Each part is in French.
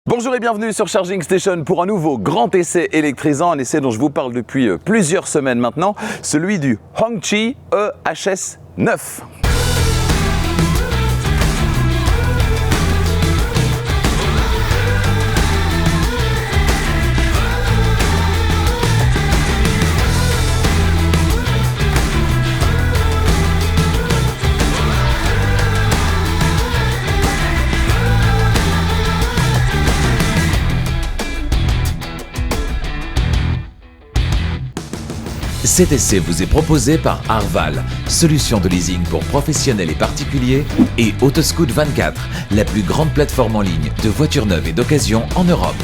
Bonjour et bienvenue sur Charging Station pour un nouveau grand essai électrisant, un essai dont je vous parle depuis plusieurs semaines maintenant, celui du Hongqi EHS 9. Cet essai vous est proposé par Arval, solution de leasing pour professionnels et particuliers, et Autoscout24, la plus grande plateforme en ligne de voitures neuves et d'occasion en Europe.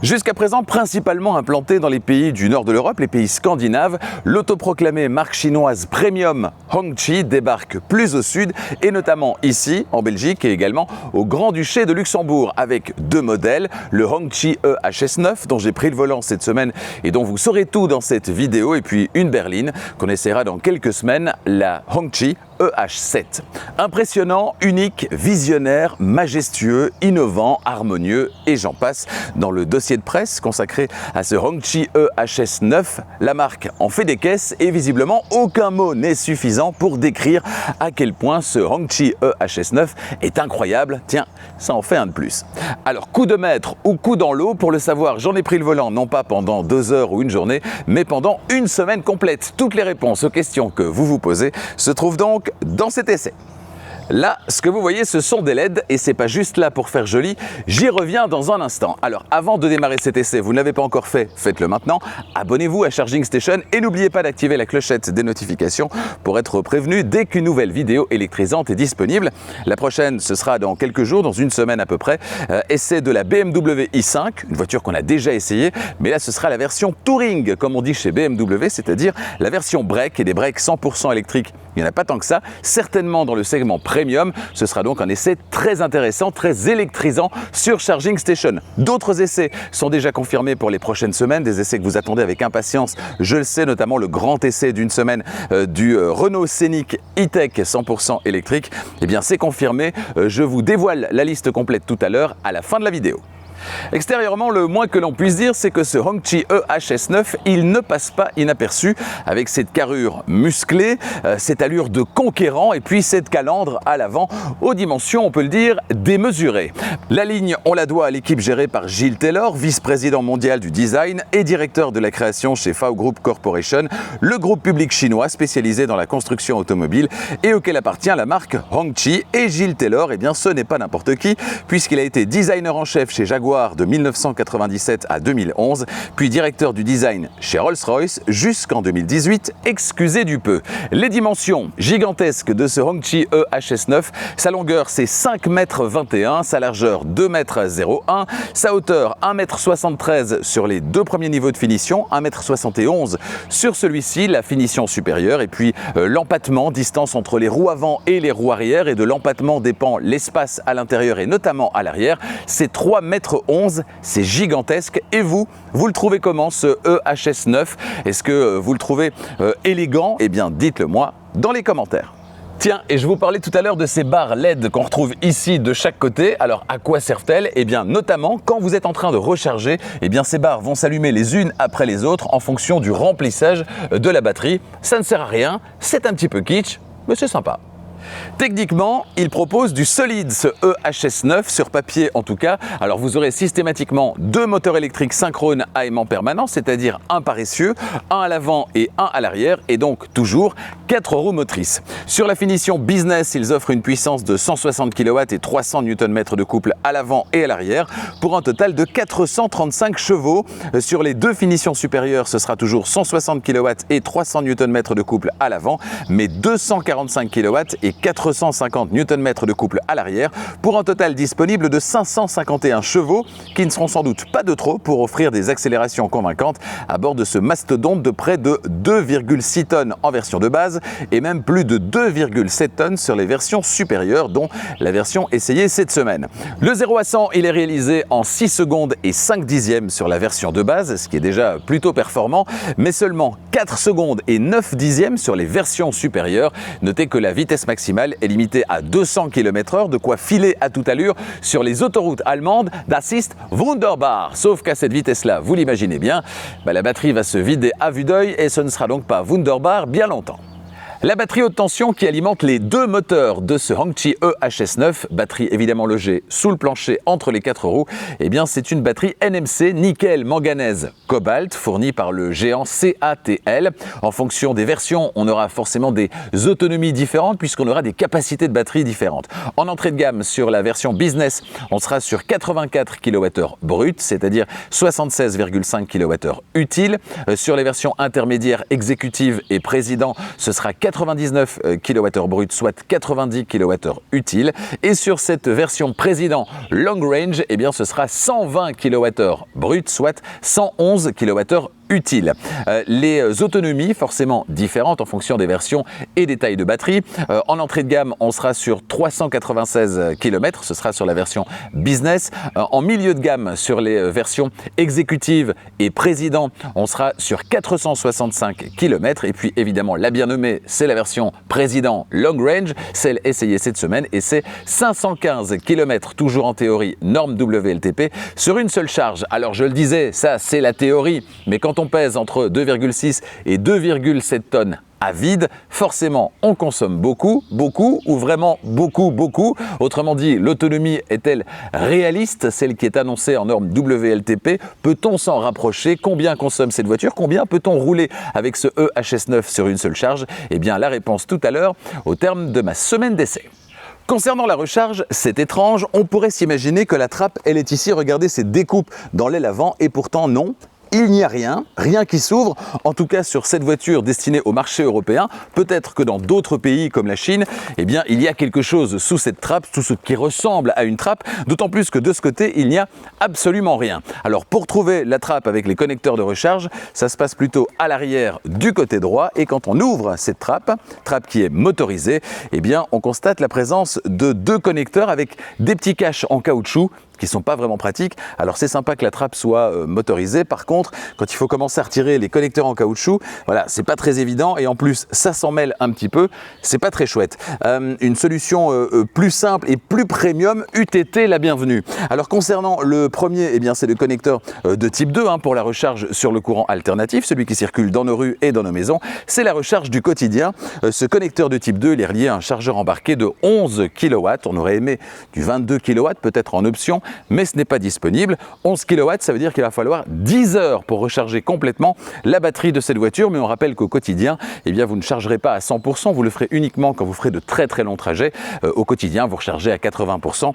Jusqu'à présent, principalement implanté dans les pays du nord de l'Europe, les pays scandinaves, l'autoproclamée marque chinoise premium Hongqi débarque plus au sud et notamment ici, en Belgique et également au Grand-Duché de Luxembourg avec deux modèles, le Hongqi EHS 9 dont j'ai pris le volant cette semaine et dont vous saurez tout dans cette vidéo, et puis une berline qu'on essaiera dans quelques semaines, la Hongqi EH7. Impressionnant, unique, visionnaire, majestueux, innovant, harmonieux et j'en passe. Dans le dossier de presse consacré à ce Hongqi EHS 9, la marque en fait des caisses et visiblement aucun mot n'est suffisant pour décrire à quel point ce Hongqi EHS 9 est incroyable. Tiens, ça en fait un de plus. Alors, coup de maître ou coup dans l'eau, pour le savoir, j'en ai pris le volant non pas pendant 2 heures ou une journée, mais pendant une semaine complète. Toutes les réponses aux questions que vous vous posez se trouvent donc dans cet essai. Là, ce que vous voyez, ce sont des LED et c'est pas juste là pour faire joli, j'y reviens dans un instant. Alors avant de démarrer cet essai, vous ne l'avez pas encore fait, faites-le maintenant, abonnez-vous à Charging Station et n'oubliez pas d'activer la clochette des notifications pour être prévenu dès qu'une nouvelle vidéo électrisante est disponible. La prochaine, ce sera dans quelques jours, dans une semaine à peu près, essai de la BMW i5, une voiture qu'on a déjà essayée, mais là ce sera la version Touring, comme on dit chez BMW, c'est-à-dire la version break et des breaks 100% électriques. Il n'y en a pas tant que ça, certainement dans le segment premium. Ce sera donc un essai très intéressant, très électrisant sur Charging Station. D'autres essais sont déjà confirmés pour les prochaines semaines, des essais que vous attendez avec impatience. Je le sais, notamment le grand essai d'une semaine du Renault Scénic E-Tech 100% électrique. Eh bien, c'est confirmé. Je vous dévoile la liste complète tout à l'heure à la fin de la vidéo. Extérieurement, le moins que l'on puisse dire, c'est que ce Hongqi EHS 9, il ne passe pas inaperçu avec cette carrure musclée, cette allure de conquérant et puis cette calandre à l'avant aux dimensions, on peut le dire, démesurées. La ligne, on la doit à l'équipe gérée par Gilles Taylor, vice-président mondial du design et directeur de la création chez FAW Group Corporation, le groupe public chinois spécialisé dans la construction automobile et auquel appartient la marque Hongqi. Et Gilles Taylor, eh bien, ce n'est pas n'importe qui, puisqu'il a été designer en chef chez Jaguar de 1997 à 2011, puis directeur du design chez Rolls-Royce jusqu'en 2018, excusez du peu. Les dimensions gigantesques de ce Hongqi EHS 9, sa longueur c'est 5,21 m, sa largeur 2,01 m, sa hauteur 1,73 m sur les deux premiers niveaux de finition, 1,71 m sur celui-ci, la finition supérieure, et puis l'empattement, distance entre les roues avant et les roues arrière, et de l'empattement dépend l'espace à l'intérieur et notamment à l'arrière, c'est 3,11 m. C'est gigantesque. Et vous le trouvez comment ce EHS 9? Est-ce que vous le trouvez élégant? Eh bien, dites-le moi dans les commentaires. Tiens, et je vous parlais tout à l'heure de ces barres LED qu'on retrouve ici de chaque côté. Alors, à quoi servent-elles? Eh bien, notamment, quand vous êtes en train de recharger, eh bien, ces barres vont s'allumer les unes après les autres en fonction du remplissage de la batterie. Ça ne sert à rien, c'est un petit peu kitsch, mais c'est sympa. Techniquement, il propose du solide, ce EHS 9, sur papier en tout cas. Alors vous aurez systématiquement 2 moteurs électriques synchrones à aimant permanent, c'est-à-dire un par essieu, un à l'avant et un à l'arrière, et donc toujours 4 roues motrices. Sur la finition business, ils offrent une puissance de 160 kW et 300 Nm de couple à l'avant et à l'arrière, pour un total de 435 chevaux. Sur les deux finitions supérieures, ce sera toujours 160 kW et 300 Nm de couple à l'avant, mais 245 kW et 450 Nm de couple à l'arrière, pour un total disponible de 551 chevaux, qui ne seront sans doute pas de trop pour offrir des accélérations convaincantes à bord de ce mastodonte de près de 2,6 tonnes en version de base et même plus de 2,7 tonnes sur les versions supérieures, dont la version essayée cette semaine. Le 0 à 100, il est réalisé en 6 secondes et 5 dixièmes sur la version de base, ce qui est déjà plutôt performant, mais seulement 4 secondes et 9 dixièmes sur les versions supérieures. Notez que la vitesse maximale maximale est limitée à 200 km/h, de quoi filer à toute allure sur les autoroutes allemandes. Das ist wunderbar. Sauf qu'à cette vitesse-là, vous l'imaginez bien, la batterie va se vider à vue d'œil et ce ne sera donc pas wunderbar bien longtemps. La batterie haute tension qui alimente les deux moteurs de ce Hongqi EHS9, batterie évidemment logée sous le plancher entre les quatre roues, eh bien c'est une batterie NMC nickel manganèse cobalt fournie par le géant CATL. En fonction des versions, on aura forcément des autonomies différentes puisqu'on aura des capacités de batterie différentes. En entrée de gamme sur la version business, on sera sur 84 kWh brut, c'est-à-dire 76,5 kWh utile. Sur les versions intermédiaires, exécutives et président, ce sera 99 kWh brut, soit 90 kWh utile. Et sur cette version président long range, eh bien ce sera 120 kWh brut, soit 111 kWh utile. Les autonomies forcément différentes en fonction des versions et des tailles de batterie. En entrée de gamme, on sera sur 396 km, ce sera sur la version business. En milieu de gamme, sur les versions exécutives et président, on sera sur 465 km. Et puis évidemment, la bien nommée, c'est la version président long range, celle essayée cette semaine, et c'est 515 km, toujours en théorie, norme WLTP, sur une seule charge. Alors je le disais, ça c'est la théorie, mais quand on pèse entre 2,6 et 2,7 tonnes à vide, forcément on consomme beaucoup, ou vraiment beaucoup. Autrement dit, l'autonomie est-elle réaliste, celle qui est annoncée en norme WLTP? Peut-on s'en rapprocher? Combien consomme cette voiture? Combien peut-on rouler avec ce EHS9 sur une seule charge? Eh bien la réponse tout à l'heure, au terme de ma semaine d'essai. Concernant la recharge, c'est étrange, on pourrait s'imaginer que la trappe, elle est ici, regardez ces découpes dans l'aile avant, et pourtant non. Il n'y a rien qui s'ouvre, en tout cas sur cette voiture destinée au marché européen. Peut-être que dans d'autres pays comme la Chine, eh bien, il y a quelque chose sous cette trappe, tout ce qui ressemble à une trappe, d'autant plus que de ce côté, il n'y a absolument rien. Alors pour trouver la trappe avec les connecteurs de recharge, ça se passe plutôt à l'arrière du côté droit, et quand on ouvre cette trappe qui est motorisée, eh bien, on constate la présence de deux connecteurs avec des petits caches en caoutchouc qui ne sont pas vraiment pratiques. Alors c'est sympa que la trappe soit motorisée, par contre quand il faut commencer à retirer les connecteurs en caoutchouc, voilà, c'est pas très évident, et en plus ça s'en mêle un petit peu, c'est pas très chouette. Une solution plus simple et plus premium eût été la bienvenue. Alors concernant le premier, eh bien c'est le connecteur de type 2 pour la recharge sur le courant alternatif, celui qui circule dans nos rues et dans nos maisons, c'est la recharge du quotidien. Ce connecteur de type 2, il est relié à un chargeur embarqué de 11 kW, on aurait aimé du 22 kW peut-être en option, mais ce n'est pas disponible. 11 kW, ça veut dire qu'il va falloir 10 heures pour recharger complètement la batterie de cette voiture, mais on rappelle qu'au quotidien, eh bien, vous ne chargerez pas à 100%, vous le ferez uniquement quand vous ferez de très longs trajets. Au quotidien, vous rechargez à 80%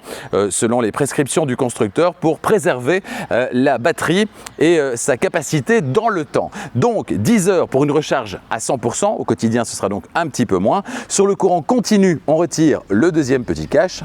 selon les prescriptions du constructeur pour préserver la batterie et sa capacité dans le temps. Donc 10 heures pour une recharge à 100%, au quotidien ce sera donc un petit peu moins. Sur le courant continu, on retire le deuxième petit cache.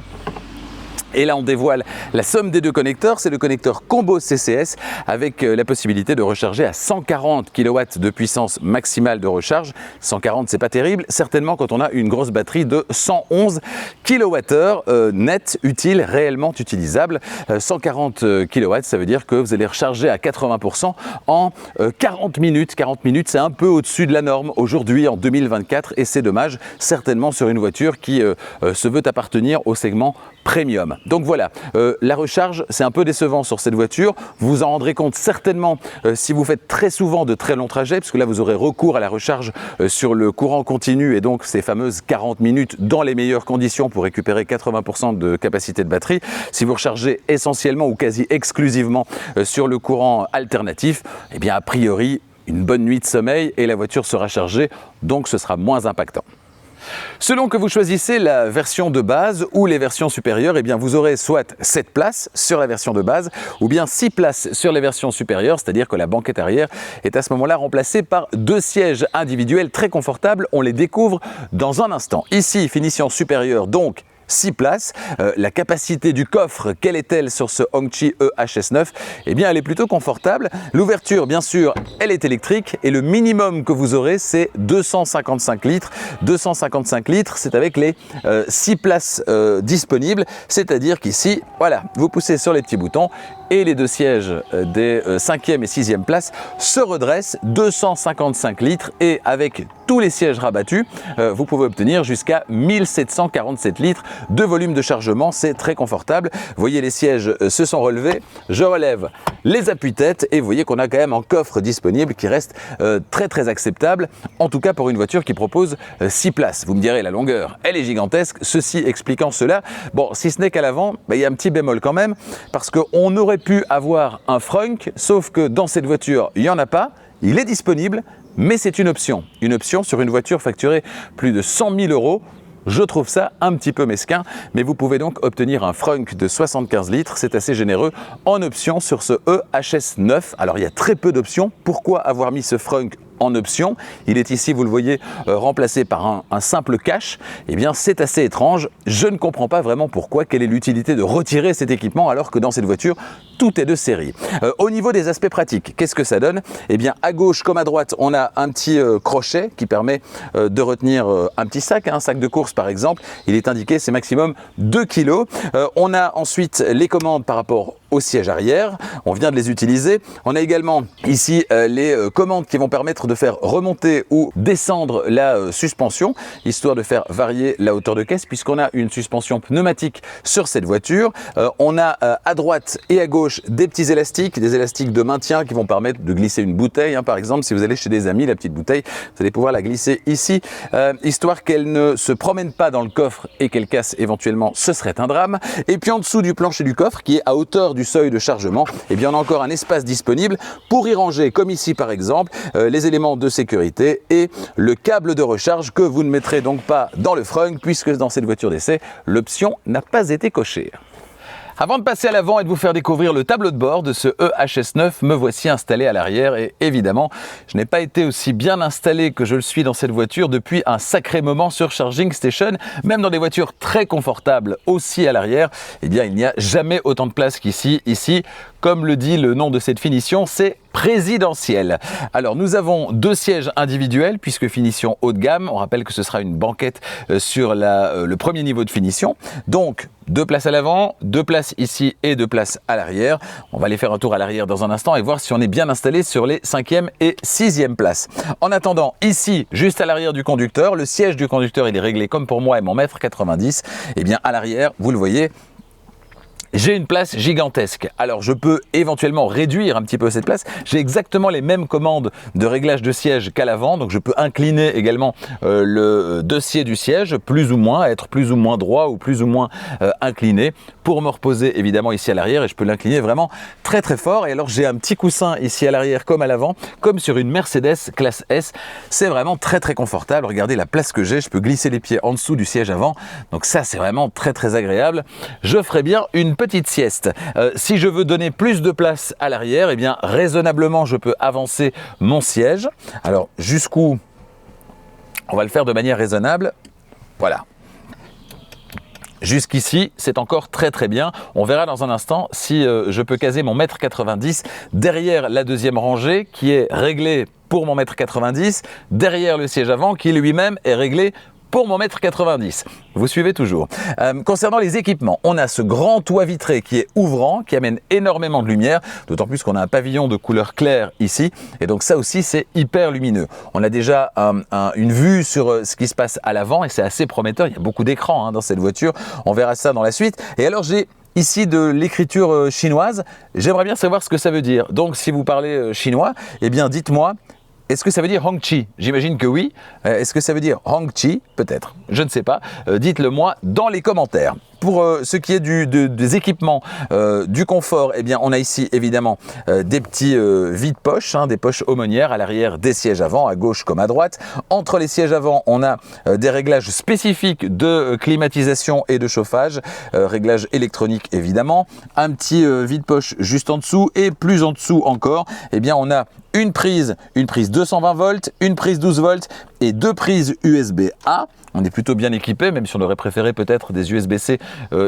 Et là, on dévoile la somme des deux connecteurs. C'est le connecteur combo CCS avec la possibilité de recharger à 140 kW de puissance maximale de recharge. 140, c'est pas terrible, certainement quand on a une grosse batterie de 111 kWh net, utile, réellement utilisable. 140 kW, ça veut dire que vous allez recharger à 80% en 40 minutes. 40 minutes, c'est un peu au-dessus de la norme aujourd'hui en 2024, et c'est dommage, certainement sur une voiture qui se veut appartenir au segment premium. Donc voilà, la recharge, c'est un peu décevant sur cette voiture. Vous vous en rendrez compte certainement si vous faites très souvent de très longs trajets, puisque là vous aurez recours à la recharge sur le courant continu, et donc ces fameuses 40 minutes dans les meilleures conditions pour récupérer 80% de capacité de batterie. Si vous rechargez essentiellement ou quasi exclusivement sur le courant alternatif, eh bien a priori une bonne nuit de sommeil et la voiture sera chargée, donc ce sera moins impactant. Selon que vous choisissez la version de base ou les versions supérieures, eh bien vous aurez soit 7 places sur la version de base ou bien 6 places sur les versions supérieures, c'est-à-dire que la banquette arrière est à ce moment-là remplacée par 2 sièges individuels très confortables. On les découvre dans un instant. Ici, finition supérieure, donc 6 places. La capacité du coffre, quelle est-elle sur ce Hongqi EHS9? Eh bien, elle est plutôt confortable. L'ouverture, bien sûr, elle est électrique, et le minimum que vous aurez, c'est 255 litres. 255 litres, c'est avec les 6 places disponibles, c'est-à-dire qu'ici, voilà, vous poussez sur les petits boutons et les 2 sièges des 5e et 6e places se redressent. 255 litres, et avec tous les sièges rabattus, vous pouvez obtenir jusqu'à 1747 litres de volume de chargement. C'est très confortable. Vous voyez, les sièges se sont relevés. Je relève les appuis-têtes et vous voyez qu'on a quand même un coffre disponible qui reste très acceptable, en tout cas pour une voiture qui propose 6 places. Vous me direz, la longueur, elle est gigantesque, ceci expliquant cela. Bon, si ce n'est qu'à l'avant, il y a un petit bémol quand même, parce qu'on aurait pu avoir un frunk, sauf que dans cette voiture, il n'y en a pas, il est disponible, mais c'est une option sur une voiture facturée plus de 100 000 €. Je trouve ça un petit peu mesquin, mais vous pouvez donc obtenir un frunk de 75 litres, c'est assez généreux, en option sur ce EHS 9. Alors il y a très peu d'options. Pourquoi avoir mis ce frunk en option? Il est ici, vous le voyez, remplacé par un simple cache. Eh bien, c'est assez étrange. Je ne comprends pas vraiment pourquoi. Quelle est l'utilité de retirer cet équipement alors que dans cette voiture, tout est de série. Au niveau des aspects pratiques, qu'est-ce que ça donne? Eh bien, à gauche comme à droite, on a un petit crochet qui permet de retenir un petit sac, un sac de course par exemple. Il est indiqué, c'est maximum 2 kg. On a ensuite les commandes par rapport au siège arrière. On vient de les utiliser. On a également ici les commandes qui vont permettre de faire remonter ou descendre la suspension, histoire de faire varier la hauteur de caisse, puisqu'on a une suspension pneumatique sur cette voiture. On a à droite et à gauche des petits élastiques, des élastiques de maintien qui vont permettre de glisser une bouteille. Par exemple, si vous allez chez des amis, la petite bouteille, vous allez pouvoir la glisser ici, histoire qu'elle ne se promène pas dans le coffre et qu'elle casse éventuellement, ce serait un drame. Et puis en dessous du plancher du coffre, qui est à hauteur du seuil de chargement, eh bien on a encore un espace disponible pour y ranger, comme ici par exemple, les éléments de sécurité et le câble de recharge que vous ne mettrez donc pas dans le frunk, puisque dans cette voiture d'essai, l'option n'a pas été cochée. Avant de passer à l'avant et de vous faire découvrir le tableau de bord de ce EHS 9, me voici installé à l'arrière et évidemment, je n'ai pas été aussi bien installé que je le suis dans cette voiture depuis un sacré moment sur Charging Station. Même dans des voitures très confortables aussi à l'arrière, eh bien il n'y a jamais autant de place qu'ici. Ici, comme le dit le nom de cette finition, c'est présidentielle. Alors nous avons 2 sièges individuels puisque finition haut de gamme. On rappelle que ce sera une banquette sur le premier niveau de finition. Donc 2 places à l'avant, 2 places ici et 2 places à l'arrière. On va aller faire un tour à l'arrière dans un instant et voir si on est bien installé sur les 5e et 6e places. En attendant, ici, juste à l'arrière du conducteur, le siège du conducteur il est réglé comme pour moi et mon 1m90. Et bien à l'arrière, vous le voyez, j'ai une place gigantesque. Alors je peux éventuellement réduire un petit peu cette place. J'ai exactement les mêmes commandes de réglage de siège qu'à l'avant. Donc je peux incliner également le dossier du siège, plus ou moins, être plus ou moins droit ou plus ou moins incliné pour me reposer évidemment ici à l'arrière. Et je peux l'incliner vraiment très fort. Et alors j'ai un petit coussin ici à l'arrière comme à l'avant, comme sur une Mercedes classe S. C'est vraiment très confortable. Regardez la place que j'ai. Je peux glisser les pieds en dessous du siège avant. Donc ça c'est vraiment très agréable. Je ferai bien une petite sieste. Si je veux donner plus de place à l'arrière, eh bien raisonnablement je peux avancer mon siège. Alors jusqu'où? On va le faire de manière raisonnable. Voilà. Jusqu'ici, c'est encore très bien. On verra dans un instant si je peux caser mon 1m90 derrière la deuxième rangée qui est réglée pour mon 1m90, derrière le siège avant qui lui-même est réglé pour mon 1m90. Vous suivez toujours. Concernant les équipements, on a ce grand toit vitré qui est ouvrant, qui amène énormément de lumière, d'autant plus qu'on a un pavillon de couleur claire ici, et donc ça aussi c'est hyper lumineux. On a déjà une vue sur ce qui se passe à l'avant et c'est assez prometteur, il y a beaucoup d'écrans dans cette voiture, on verra ça dans la suite. Et alors j'ai ici de l'écriture chinoise, j'aimerais bien savoir ce que ça veut dire. Donc si vous parlez chinois, eh bien dites-moi, est-ce que ça veut dire Hongqi? J'imagine que oui. Est-ce que ça veut dire Hongqi? Peut-être. Je ne sais pas. Dites-le moi dans les commentaires. Pour ce qui est des équipements, du confort, eh bien, on a ici évidemment des petits vide-poches, des poches aumônières à l'arrière des sièges avant, à gauche comme à droite. Entre les sièges avant, on a des réglages spécifiques de climatisation et de chauffage, réglages électroniques évidemment. Un petit vide-poche juste en dessous et plus en dessous encore, eh bien, on a une prise 220 volts, une prise 12 volts et 2 prises USB-A. On est plutôt bien équipé, même si on aurait préféré peut-être des USB-C,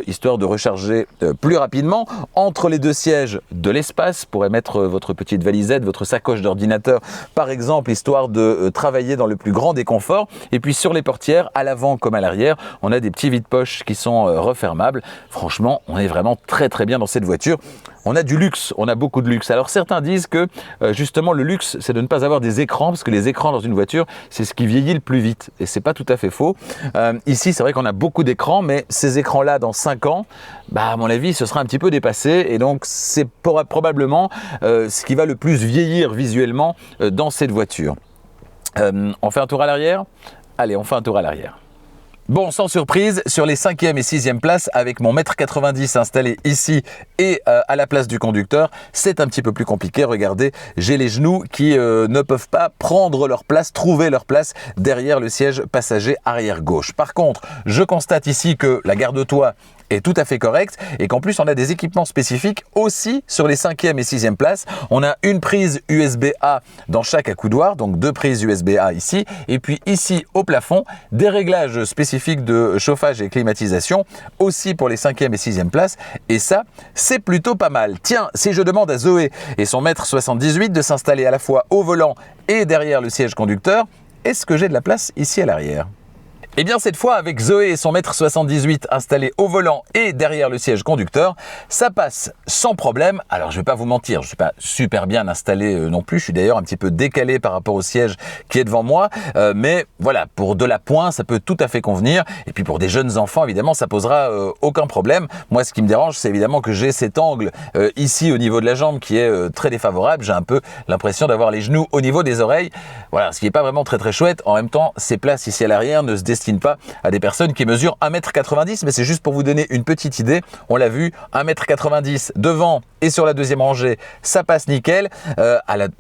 histoire de recharger plus rapidement. Entre les 2 sièges, de l'espace, pour mettre votre petite valisette, votre sacoche d'ordinateur, par exemple, histoire de travailler dans le plus grand des conforts. Et puis sur les portières, à l'avant comme à l'arrière, on a des petits vide-poches qui sont refermables. Franchement, on est vraiment très bien dans cette voiture. on a du luxe, on a beaucoup de luxe. Alors certains disent que justement le luxe, c'est de ne pas avoir des écrans, parce que les écrans dans une voiture, c'est ce qui vieillit le plus vite. Et c'est pas tout à fait faux. Ici, c'est vrai qu'on a beaucoup d'écrans, mais ces écrans-là, dans 5 ans, à mon avis, ce sera un petit peu dépassé. Et donc, c'est probablement ce qui va le plus vieillir visuellement dans cette voiture. On fait un tour à l'arrière ? Allez, on fait un tour à l'arrière. Bon, sans surprise, sur les 5e et 6e places, avec mon 1m90 installé ici et à la place du conducteur, c'est un petit peu plus compliqué. Regardez, j'ai les genoux qui ne peuvent pas prendre leur place, trouver leur place derrière le siège passager arrière gauche. Par contre, je constate ici que la garde-toit est tout à fait correcte et qu'en plus on a des équipements spécifiques aussi sur les 5e et 6e places. On a une prise USB-A dans chaque accoudoir, donc 2 prises USB-A ici, et puis ici au plafond, des réglages spécifiques de chauffage et climatisation aussi pour les 5e et 6e places, et ça, c'est plutôt pas mal. Tiens, si je demande à Zoé et son 1m78 de s'installer à la fois au volant et derrière le siège conducteur, est-ce que j'ai de la place ici à l'arrière ? Et bien cette fois, avec Zoé et son 1m78 installé au volant et derrière le siège conducteur, ça passe sans problème. Alors je vais pas vous mentir, je suis pas super bien installé non plus, je suis d'ailleurs un petit peu décalé par rapport au siège qui est devant moi, mais voilà, pour de l'appoint, ça peut tout à fait convenir. Et puis pour des jeunes enfants, évidemment, ça posera aucun problème. Moi, ce qui me dérange, c'est évidemment que j'ai cet angle ici au niveau de la jambe qui est très défavorable. J'ai un peu l'impression d'avoir les genoux au niveau des oreilles. Voilà, ce qui est pas vraiment très chouette. En même temps, ces places ici à l'arrière ne se destinent pas à des personnes qui mesurent 1m90, mais c'est juste pour vous donner une petite idée. On l'a vu, 1m90 devant et sur la deuxième rangée, ça passe nickel.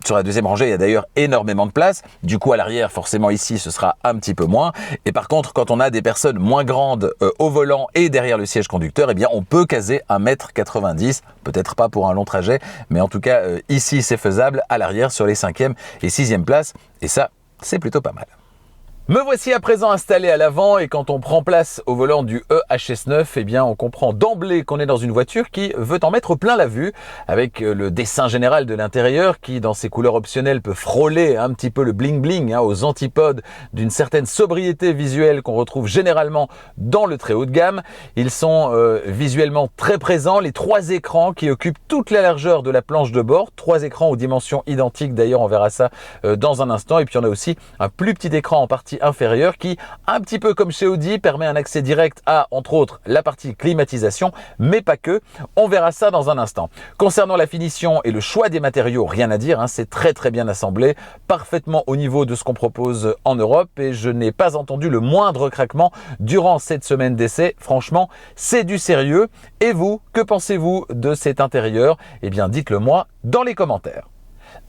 Sur la deuxième rangée, il y a d'ailleurs énormément de place. Du coup, à l'arrière, forcément ici, ce sera un petit peu moins. Et par contre, quand on a des personnes moins grandes au volant et derrière le siège conducteur, eh bien, on peut caser 1m90. Peut-être pas pour un long trajet, mais en tout cas, ici, c'est faisable à l'arrière sur les 5e et 6e places. Et ça, c'est plutôt pas mal. Me voici à présent installé à l'avant et quand on prend place au volant du EHS9, eh bien on comprend d'emblée qu'on est dans une voiture qui veut en mettre plein la vue avec le dessin général de l'intérieur qui, dans ses couleurs optionnelles, peut frôler un petit peu le bling-bling aux antipodes d'une certaine sobriété visuelle qu'on retrouve généralement dans le très haut de gamme. Ils sont visuellement très présents, les 3 écrans qui occupent toute la largeur de la planche de bord, 3 écrans aux dimensions identiques, d'ailleurs on verra ça dans un instant, et puis on a aussi un plus petit écran en partie inférieure qui, un petit peu comme chez Audi, permet un accès direct à, entre autres, la partie climatisation, mais pas que. On verra ça dans un instant. Concernant la finition et le choix des matériaux, rien à dire, c'est très bien assemblé, parfaitement au niveau de ce qu'on propose en Europe et je n'ai pas entendu le moindre craquement durant cette semaine d'essai. Franchement, c'est du sérieux. Et vous, que pensez-vous de cet intérieur ? Eh bien, dites-le moi dans les commentaires.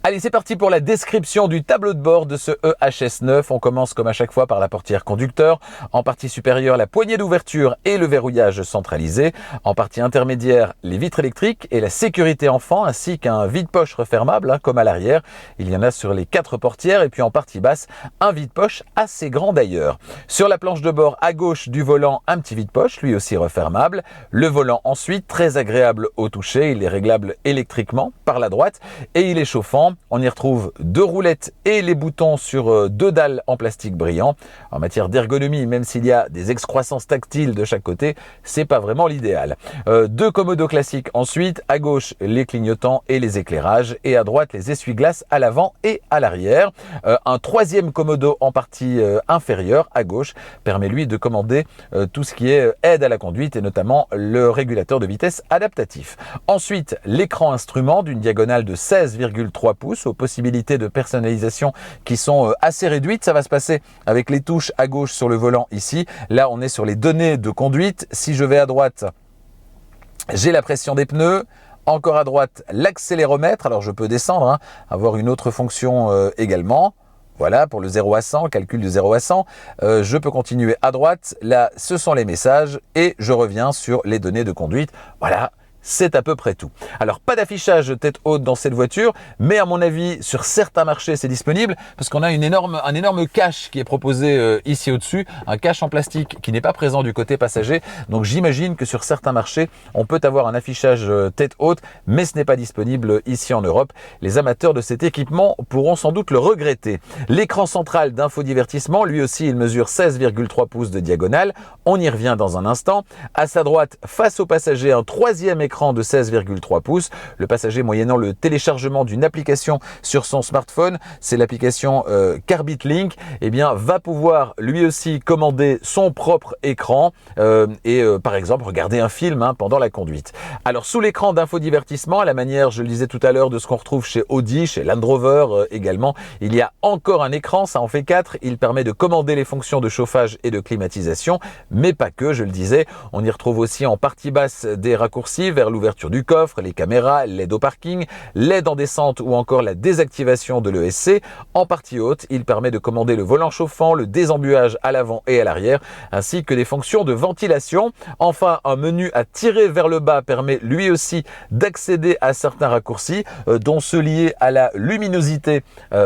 Allez, c'est parti pour la description du tableau de bord de ce EHS9. On commence comme à chaque fois par la portière conducteur. En partie supérieure, la poignée d'ouverture et le verrouillage centralisé. En partie intermédiaire, les vitres électriques et la sécurité enfant, ainsi qu'un vide-poche refermable, comme à l'arrière. Il y en a sur les 4 portières. Et puis en partie basse, un vide-poche assez grand d'ailleurs. Sur la planche de bord à gauche du volant, un petit vide-poche, lui aussi refermable. Le volant ensuite, très agréable au toucher. Il est réglable électriquement par la droite et il est chauffant. On y retrouve 2 roulettes et les boutons sur 2 dalles en plastique brillant. En matière d'ergonomie, même s'il y a des excroissances tactiles de chaque côté, c'est pas vraiment l'idéal. 2 commodos classiques ensuite, à gauche les clignotants et les éclairages et à droite les essuie-glaces à l'avant et à l'arrière. Un 3e commodo en partie inférieure à gauche permet lui de commander tout ce qui est aide à la conduite et notamment le régulateur de vitesse adaptatif. Ensuite, l'écran instrument d'une diagonale de 16,3 pouces aux possibilités de personnalisation qui sont assez réduites. Ça va se passer avec les touches à gauche sur le volant ici. Là, on est sur les données de conduite. Si je vais à droite, j'ai la pression des pneus. Encore à droite, l'accéléromètre. Alors, je peux descendre, avoir une autre fonction également. Voilà, pour le 0 à 100, calcul du 0 à 100. Je peux continuer à droite. Là, ce sont les messages et je reviens sur les données de conduite. Voilà. C'est à peu près tout. Alors, pas d'affichage tête haute dans cette voiture, mais à mon avis, sur certains marchés, c'est disponible parce qu'on a un énorme cache qui est proposé ici au-dessus, un cache en plastique qui n'est pas présent du côté passager. Donc, j'imagine que sur certains marchés, on peut avoir un affichage tête haute, mais ce n'est pas disponible ici en Europe. Les amateurs de cet équipement pourront sans doute le regretter. L'écran central d'infodivertissement, lui aussi, il mesure 16,3 pouces de diagonale. On y revient dans un instant. À sa droite, face au passager, un 3e écran écran de 16,3 pouces. Le passager, moyennant le téléchargement d'une application sur son smartphone, c'est l'application Carbit Link, eh bien, va pouvoir lui aussi commander son propre écran et par exemple regarder un film pendant la conduite. Alors sous l'écran d'infodivertissement, à la manière, je le disais tout à l'heure, de ce qu'on retrouve chez Audi, chez Land Rover également, il y a encore un écran, ça en fait 4. Il permet de commander les fonctions de chauffage et de climatisation, mais pas que, je le disais. On y retrouve aussi en partie basse des raccourcis vers l'ouverture du coffre, les caméras, l'aide au parking, l'aide en descente ou encore la désactivation de l'ESC. En partie haute, il permet de commander le volant chauffant, le désembuage à l'avant et à l'arrière, ainsi que des fonctions de ventilation. Enfin, un menu à tirer vers le bas permet lui aussi d'accéder à certains raccourcis, dont ceux liés à la luminosité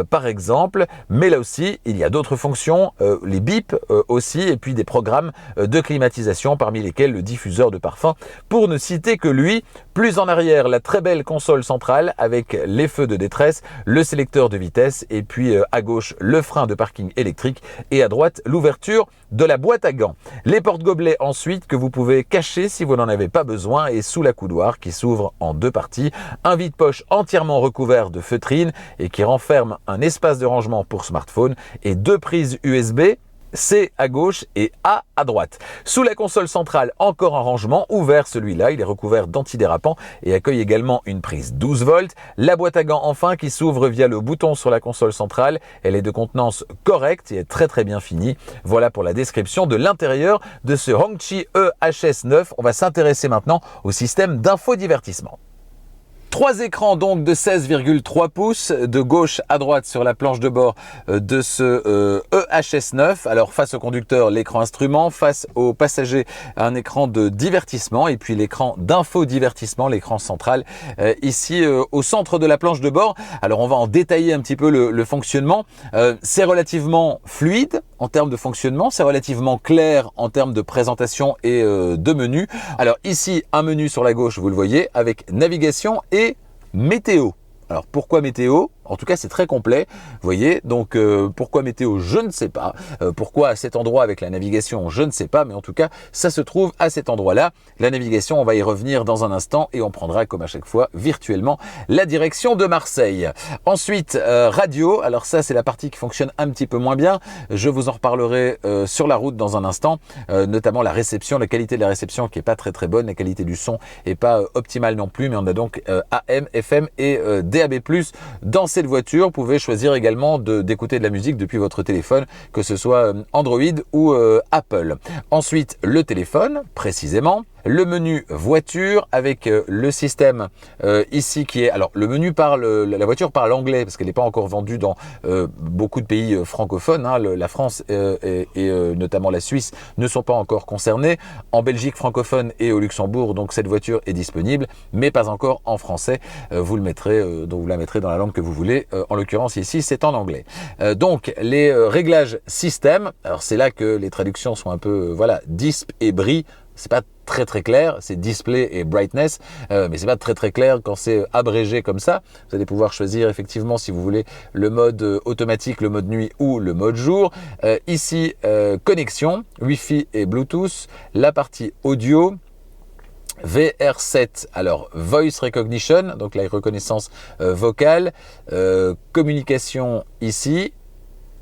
par exemple, mais là aussi il y a d'autres fonctions, les bips aussi, et puis des programmes de climatisation parmi lesquels le diffuseur de parfum, pour ne citer que lui. Plus en arrière, la très belle console centrale avec les feux de détresse, le sélecteur de vitesse, et puis à gauche le frein de parking électrique, et à droite l'ouverture de la boîte à gants. Les porte-gobelets ensuite que vous pouvez cacher si vous n'en avez pas besoin, et sous la coudoir qui s'ouvre en deux parties, un vide-poche entièrement recouvert de feutrine et qui renferme un espace de rangement pour smartphone et deux prises USB, C à gauche et A à droite. Sous la console centrale, encore un rangement ouvert, celui-là, il est recouvert d'antidérapant et accueille également une prise 12 volts. La boîte à gants enfin qui s'ouvre via le bouton sur la console centrale. Elle est de contenance correcte et est très bien finie. Voilà pour la description de l'intérieur de ce Hongqi EHS9. On va s'intéresser maintenant au système d'infodivertissement. 3 écrans donc de 16,3 pouces de gauche à droite sur la planche de bord de ce EHS9. Alors face au conducteur, l'écran instrument, face au passager, un écran de divertissement et puis l'écran d'infodivertissement, l'écran central ici au centre de la planche de bord. Alors on va en détailler un petit peu le fonctionnement. C'est relativement fluide en termes de fonctionnement, c'est relativement clair en termes de présentation et de menu. Alors ici, un menu sur la gauche, vous le voyez, avec navigation et météo. Alors pourquoi météo ? En tout cas, c'est très complet, vous voyez. Donc, pourquoi météo, je ne sais pas. Pourquoi à cet endroit avec la navigation, je ne sais pas. Mais en tout cas, ça se trouve à cet endroit-là. La navigation, on va y revenir dans un instant et on prendra, comme à chaque fois, virtuellement, la direction de Marseille. Ensuite, radio. Alors ça, c'est la partie qui fonctionne un petit peu moins bien. Je vous en reparlerai sur la route dans un instant. Notamment la réception, la qualité de la réception qui est pas très bonne. La qualité du son est pas optimale non plus. Mais on a donc AM, FM et DAB+, dans cette voiture. Vous pouvez choisir également d'écouter de la musique depuis votre téléphone, que ce soit Android ou Apple. Ensuite, le téléphone, précisément. Le menu voiture avec le système ici qui est... Alors, le menu parle... la voiture parle anglais parce qu'elle n'est pas encore vendue dans beaucoup de pays francophones. La France et notamment la Suisse ne sont pas encore concernés. En Belgique francophone et au Luxembourg, donc cette voiture est disponible, mais pas encore en français. Vous la mettrez dans la langue que vous voulez. En l'occurrence ici, c'est en anglais. Donc, les réglages système. Alors, c'est là que les traductions sont un peu... disp et bris. C'est pas très clair, c'est display et brightness, mais c'est pas très clair quand c'est abrégé comme ça. Vous allez pouvoir choisir effectivement si vous voulez le mode automatique, le mode nuit ou le mode jour. Ici, connexion, Wi-Fi et Bluetooth, la partie audio, VR7, alors Voice Recognition, donc la reconnaissance vocale, communication ici.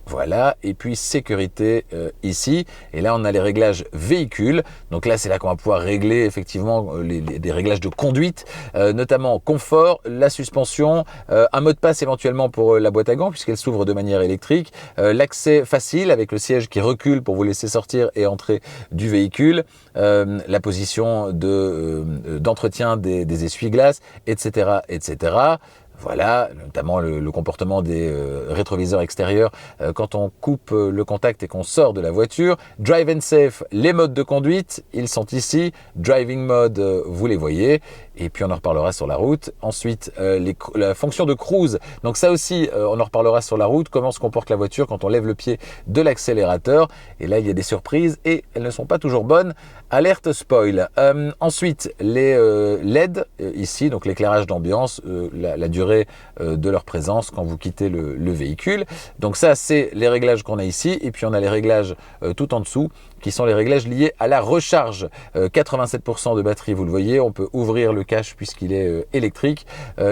Voilà, et puis sécurité ici. Et là, on a les réglages véhicules. Donc là, c'est là qu'on va pouvoir régler effectivement des réglages de conduite, notamment confort, la suspension, un mot de passe éventuellement pour la boîte à gants puisqu'elle s'ouvre de manière électrique, l'accès facile avec le siège qui recule pour vous laisser sortir et entrer du véhicule, la position d'entretien des essuie-glaces, etc., etc. Voilà, notamment le comportement des rétroviseurs extérieurs quand on coupe le contact et qu'on sort de la voiture. Drive and Safe, les modes de conduite, ils sont ici. Driving Mode, vous les voyez. Et puis on en reparlera sur la route. Ensuite, la fonction de cruise. Donc ça aussi, on en reparlera sur la route. Comment se comporte la voiture quand on lève le pied de l'accélérateur. Et là, il y a des surprises et elles ne sont pas toujours bonnes. Alerte spoil. Ensuite, les LED ici, donc l'éclairage d'ambiance, la durée de leur présence quand vous quittez le véhicule. Donc ça, c'est les réglages qu'on a ici. Et puis on a les réglages tout en dessous qui sont les réglages liés à la recharge. 87% de batterie, vous le voyez, on peut ouvrir le cache puisqu'il est électrique.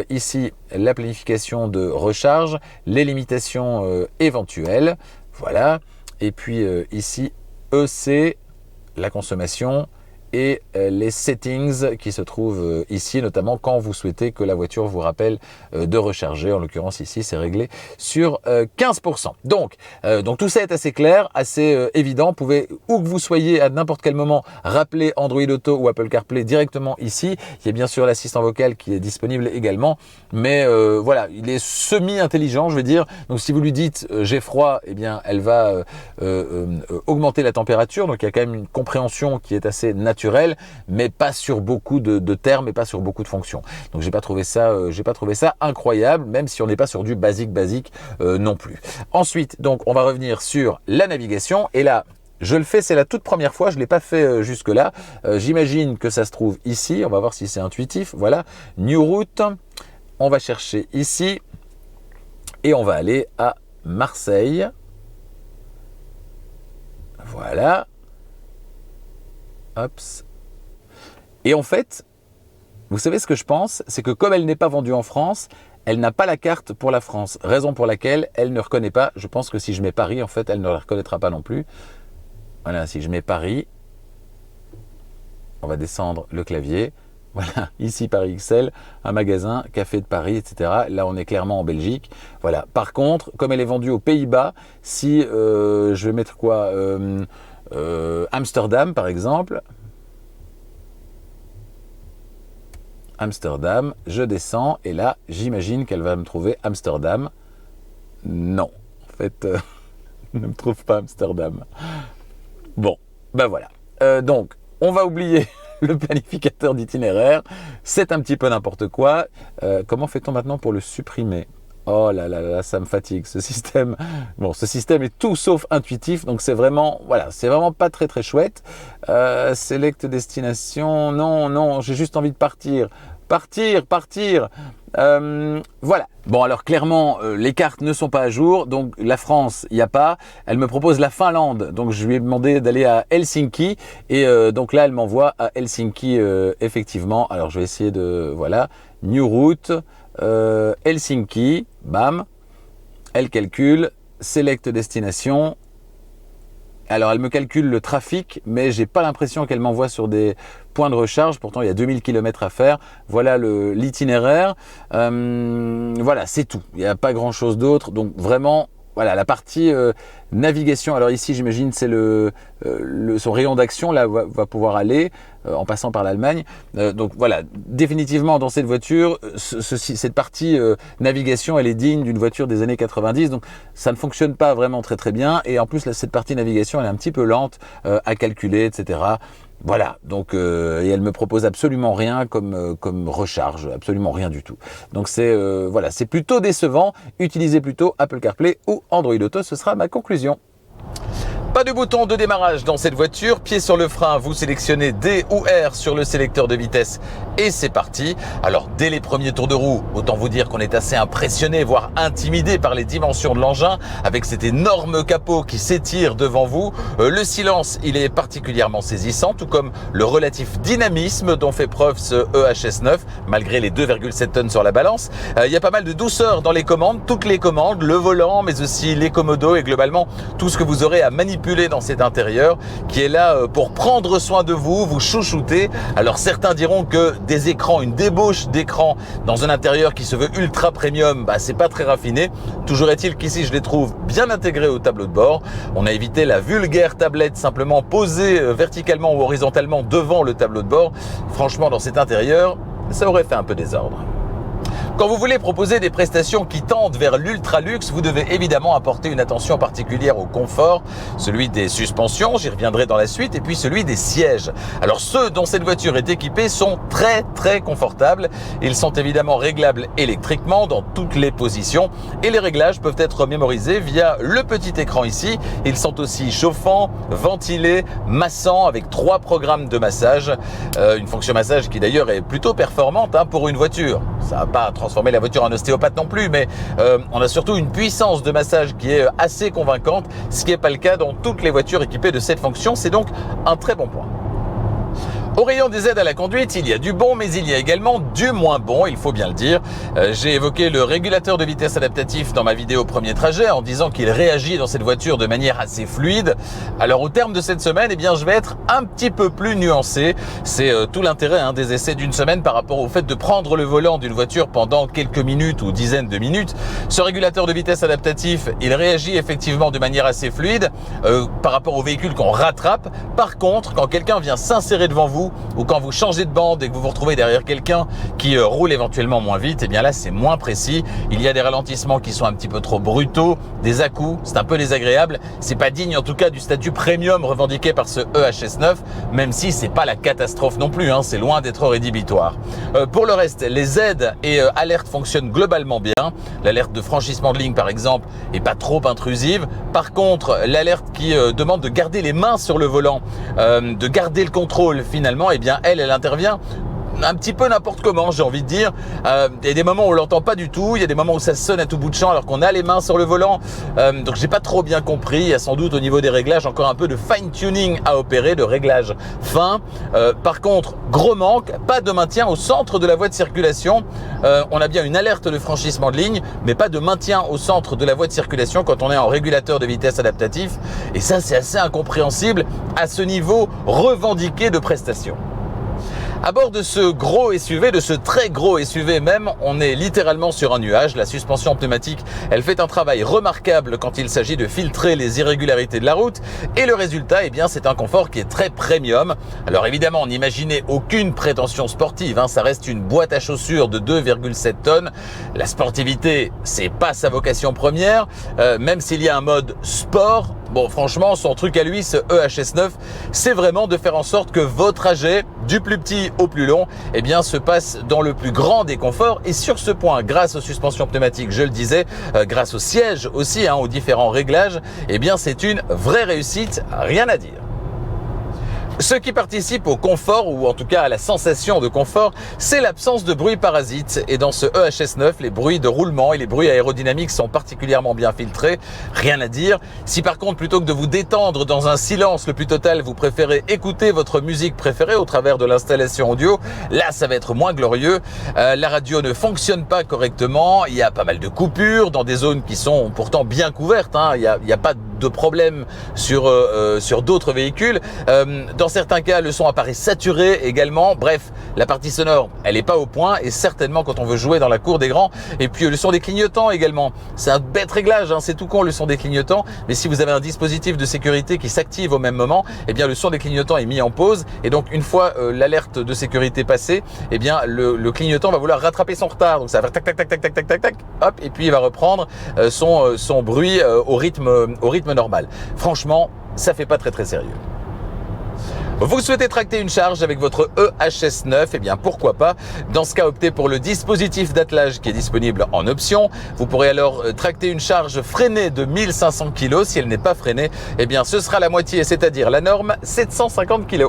Ici, la planification de recharge, les limitations éventuelles, voilà. Et puis ici, EC, la consommation, et les settings qui se trouvent ici, notamment quand vous souhaitez que la voiture vous rappelle de recharger. En l'occurrence ici, c'est réglé sur 15%. Donc tout ça est assez clair, assez évident. Vous pouvez, où que vous soyez, à n'importe quel moment, rappeler Android Auto ou Apple CarPlay directement ici. Il y a bien sûr l'assistant vocal qui est disponible également, mais voilà, il est semi-intelligent, je veux dire. Donc si vous lui dites j'ai froid, eh bien elle va augmenter la température. Donc il y a quand même une compréhension qui est assez naturelle, mais pas sur beaucoup de termes et pas sur beaucoup de fonctions. Donc j'ai pas trouvé ça incroyable, même si on n'est pas sur du basique non plus. Ensuite, donc on va revenir sur la navigation, et là je le fais, c'est la toute première fois, je l'ai pas fait jusque là. J'imagine que ça se trouve ici, on va voir si c'est intuitif. Voilà, New Route, on va chercher ici et on va aller à Marseille. Voilà. Hops. Et en fait, vous savez ce que je pense, c'est que comme elle n'est pas vendue en France, elle n'a pas la carte pour la France. Raison pour laquelle elle ne reconnaît pas. Je pense que si je mets Paris, en fait, elle ne la reconnaîtra pas non plus. Voilà, si je mets Paris, on va descendre le clavier. Voilà, ici Paris XL, un magasin, café de Paris, etc. Là, on est clairement en Belgique. Voilà. Par contre, comme elle est vendue aux Pays-Bas, si je vais mettre quoi Amsterdam, par exemple. Amsterdam, je descends et là, j'imagine qu'elle va me trouver Amsterdam. Non, en fait, elle ne me trouve pas Amsterdam. Bon, ben voilà. Donc, on va oublier le planificateur d'itinéraire. C'est un petit peu n'importe quoi. Comment fait-on maintenant pour le supprimer ? Oh là là là, ça me fatigue ce système. Bon, ce système est tout sauf intuitif, donc c'est vraiment, voilà, c'est vraiment pas très chouette. Select destination, non, j'ai juste envie de partir. Voilà. Bon, alors clairement, les cartes ne sont pas à jour, donc la France, il n'y a pas. Elle me propose la Finlande, donc je lui ai demandé d'aller à Helsinki, et donc là, elle m'envoie à Helsinki, effectivement. Alors, je vais essayer de, voilà, New Route, Helsinki, bam, elle calcule, select destination. Alors elle me calcule le trafic, mais j'ai pas l'impression qu'elle m'envoie sur des points de recharge. Pourtant il y a 2000 km à faire. Voilà l'itinéraire. Voilà, c'est tout. Il n'y a pas grand chose d'autre. Donc vraiment, voilà, la partie navigation. Alors ici, j'imagine, c'est son rayon d'action, là, va pouvoir aller en passant par l'Allemagne. Donc voilà, définitivement, dans cette voiture, cette partie navigation, elle est digne d'une voiture des années 90. Donc ça ne fonctionne pas vraiment très bien. Et en plus, là, cette partie navigation, elle est un petit peu lente à calculer, etc. Voilà, donc et elle me propose absolument rien comme recharge, absolument rien du tout. Donc c'est voilà, c'est plutôt décevant. Utilisez plutôt Apple CarPlay ou Android Auto, ce sera ma conclusion. Pas de bouton de démarrage dans cette voiture, pied sur le frein, vous sélectionnez D ou R sur le sélecteur de vitesse et c'est parti. Alors dès les premiers tours de roue, autant vous dire qu'on est assez impressionné, voire intimidé par les dimensions de l'engin, avec cet énorme capot qui s'étire devant vous. Le silence, il est particulièrement saisissant, tout comme le relatif dynamisme dont fait preuve ce EHS9, malgré les 2,7 tonnes sur la balance. Il y a pas mal de douceur dans les commandes, toutes les commandes, le volant, mais aussi les commodos et globalement tout ce que vous aurez à manipuler dans cet intérieur qui est là pour prendre soin de vous, vous chouchouter. Alors certains diront que des écrans, une débauche d'écran dans un intérieur qui se veut ultra premium, bah c'est pas très raffiné. Toujours est-il qu'ici je les trouve bien intégrés au tableau de bord. On a évité la vulgaire tablette simplement posée verticalement ou horizontalement devant le tableau de bord. Franchement, dans cet intérieur, ça aurait fait un peu désordre. Quand vous voulez proposer des prestations qui tendent vers l'ultra luxe, vous devez évidemment apporter une attention particulière au confort, celui des suspensions, j'y reviendrai dans la suite, et puis celui des sièges. Alors ceux dont cette voiture est équipée sont très confortables. Ils sont évidemment réglables électriquement dans toutes les positions et les réglages peuvent être mémorisés via le petit écran ici. Ils sont aussi chauffants, ventilés, massants avec 3 programmes de massage. Une fonction massage qui d'ailleurs est plutôt performante pour une voiture. ça va pas transformer la voiture en ostéopathe non plus, mais on a surtout une puissance de massage qui est assez convaincante, ce qui n'est pas le cas dans toutes les voitures équipées de cette fonction. C'est donc un très bon point. Au rayon des aides à la conduite, il y a du bon, mais il y a également du moins bon, il faut bien le dire. J'ai évoqué le régulateur de vitesse adaptatif dans ma vidéo premier trajet en disant qu'il réagit dans cette voiture de manière assez fluide. Alors au terme de cette semaine, eh bien, je vais être un petit peu plus nuancé. C'est tout l'intérêt des essais d'une semaine par rapport au fait de prendre le volant d'une voiture pendant quelques minutes ou dizaines de minutes. Ce régulateur de vitesse adaptatif, il réagit effectivement de manière assez fluide par rapport au véhicule qu'on rattrape. Par contre, quand quelqu'un vient s'insérer devant vous, ou quand vous changez de bande et que vous vous retrouvez derrière quelqu'un qui roule éventuellement moins vite, et bien là c'est moins précis. Il y a des ralentissements qui sont un petit peu trop brutaux, des à-coups, c'est un peu désagréable. C'est pas digne en tout cas du statut premium revendiqué par ce EHS9, même si c'est pas la catastrophe non plus, c'est loin d'être rédhibitoire. Pour le reste, les aides et alertes fonctionnent globalement bien. L'alerte de franchissement de ligne par exemple est pas trop intrusive. Par contre, l'alerte qui demande de garder les mains sur le volant, de garder le contrôle finalement, eh bien elle intervient un petit peu n'importe comment, j'ai envie de dire. Il y a des moments où on l'entend pas du tout, il y a des moments où ça sonne à tout bout de champ alors qu'on a les mains sur le volant. Donc j'ai pas trop bien compris. Il y a sans doute au niveau des réglages encore un peu de fine tuning à opérer, de réglage fin. Par contre, gros manque, pas de maintien au centre de la voie de circulation. On a bien une alerte de franchissement de ligne, mais pas de maintien au centre de la voie de circulation quand on est en régulateur de vitesse adaptatif. Et ça, c'est assez incompréhensible à ce niveau revendiqué de prestation. À bord de ce gros SUV, de ce très gros SUV même, on est littéralement sur un nuage. La suspension pneumatique, elle fait un travail remarquable quand il s'agit de filtrer les irrégularités de la route. Et le résultat, eh bien, c'est un confort qui est très premium. Alors évidemment, n'imaginez aucune prétention sportive, ça reste une boîte à chaussures de 2,7 tonnes. La sportivité, c'est pas sa vocation première, même s'il y a un mode sport. Bon, franchement, son truc à lui, ce EHS9, c'est vraiment de faire en sorte que vos trajets, du plus petit au plus long, eh bien, se passent dans le plus grand des conforts. Et sur ce point, grâce aux suspensions pneumatiques, je le disais, grâce aux sièges aussi, aux différents réglages, eh bien, c'est une vraie réussite, rien à dire. Ce qui participe au confort, ou en tout cas à la sensation de confort, c'est l'absence de bruit parasite. Et dans ce EHS9, les bruits de roulement et les bruits aérodynamiques sont particulièrement bien filtrés. Rien à dire. Si par contre, plutôt que de vous détendre dans un silence le plus total, vous préférez écouter votre musique préférée au travers de l'installation audio, là, ça va être moins glorieux. La radio ne fonctionne pas correctement. Il y a pas mal de coupures dans des zones qui sont pourtant bien couvertes. Il y a pas de problème sur d'autres véhicules. Dans certains cas, le son apparaît saturé également. Bref, la partie sonore, elle n'est pas au point, et certainement quand on veut jouer dans la cour des grands. Et puis le son des clignotants également. C'est un bête réglage, c'est tout con le son des clignotants. Mais si vous avez un dispositif de sécurité qui s'active au même moment, eh bien le son des clignotants est mis en pause. Et donc une fois l'alerte de sécurité passée, eh bien le clignotant va vouloir rattraper son retard. Donc ça va faire tac tac tac tac tac tac tac tac, hop, et puis il va reprendre son bruit au rythme normal. Franchement, ça fait pas très très sérieux. Vous souhaitez tracter une charge avec votre EHS9, eh bien pourquoi pas. Dans ce cas, optez pour le dispositif d'attelage qui est disponible en option. Vous pourrez alors tracter une charge freinée de 1500 kg. Si elle n'est pas freinée, eh bien ce sera la moitié, c'est-à-dire la norme 750 kg.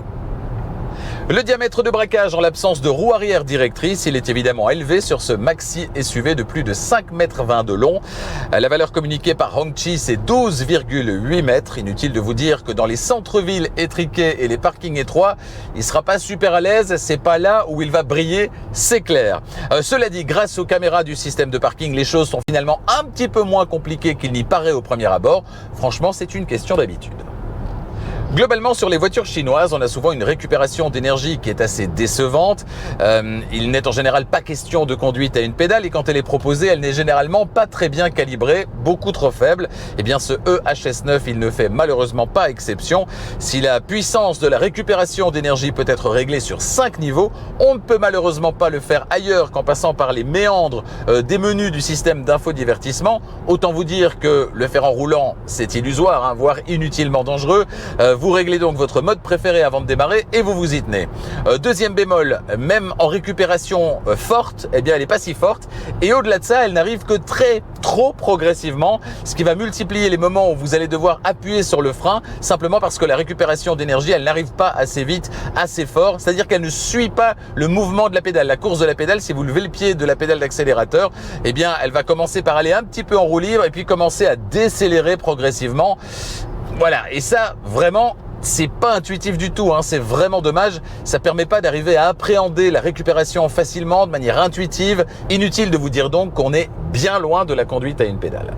Le diamètre de braquage en l'absence de roue arrière directrice, il est évidemment élevé sur ce maxi SUV de plus de 5,20 m de long. La valeur communiquée par Hongqi, c'est 12,8 mètres. Inutile de vous dire que dans les centres-villes étriqués et les parkings étroits, il sera pas super à l'aise. C'est pas là où il va briller, c'est clair. Cela dit, grâce aux caméras du système de parking, les choses sont finalement un petit peu moins compliquées qu'il n'y paraît au premier abord. Franchement, c'est une question d'habitude. Globalement, sur les voitures chinoises, on a souvent une récupération d'énergie qui est assez décevante. Il n'est en général pas question de conduite à une pédale, et quand elle est proposée, elle n'est généralement pas très bien calibrée, beaucoup trop faible. Eh bien, ce EHS9, il ne fait malheureusement pas exception. Si la puissance de la récupération d'énergie peut être réglée sur 5 niveaux, on ne peut malheureusement pas le faire ailleurs qu'en passant par les méandres des menus du système d'infodivertissement. Autant vous dire que le faire en roulant, c'est illusoire, voire inutilement dangereux. vous réglez donc votre mode préféré avant de démarrer et vous y tenez. Deuxième bémol, même en récupération forte, eh bien elle n'est pas si forte. Et au-delà de ça, elle n'arrive que trop progressivement, ce qui va multiplier les moments où vous allez devoir appuyer sur le frein, simplement parce que la récupération d'énergie, elle n'arrive pas assez vite, assez fort. C'est-à-dire qu'elle ne suit pas le mouvement de la pédale. La course de la pédale, si vous levez le pied de la pédale d'accélérateur, eh bien elle va commencer par aller un petit peu en roue libre et puis commencer à décélérer progressivement. Voilà, et ça, vraiment, c'est pas intuitif du tout, hein. C'est vraiment dommage. Ça permet pas d'arriver à appréhender la récupération facilement, de manière intuitive. Inutile de vous dire donc qu'on est bien loin de la conduite à une pédale.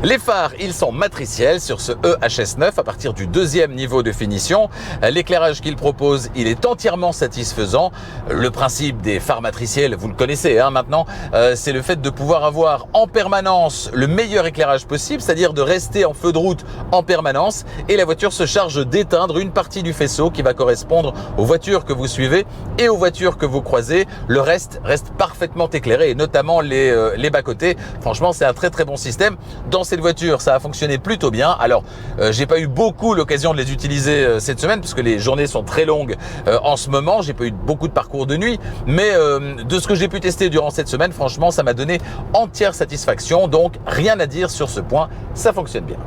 Les phares, ils sont matriciels sur ce EHS9 à partir du deuxième niveau de finition. L'éclairage qu'il propose, il est entièrement satisfaisant. Le principe des phares matriciels, vous le connaissez maintenant, c'est le fait de pouvoir avoir en permanence le meilleur éclairage possible, c'est-à-dire de rester en feu de route en permanence, et la voiture se charge d'éteindre une partie du faisceau qui va correspondre aux voitures que vous suivez et aux voitures que vous croisez. Le reste reste parfaitement éclairé, et notamment les bas-côtés. Franchement, c'est un très bon système. Dans cette voiture, ça a fonctionné plutôt bien. Alors, j'ai pas eu beaucoup l'occasion de les utiliser cette semaine parce que les journées sont très longues en ce moment. J'ai pas eu beaucoup de parcours de nuit, mais de ce que j'ai pu tester durant cette semaine, franchement, ça m'a donné entière satisfaction. Donc, rien à dire sur ce point, ça fonctionne bien.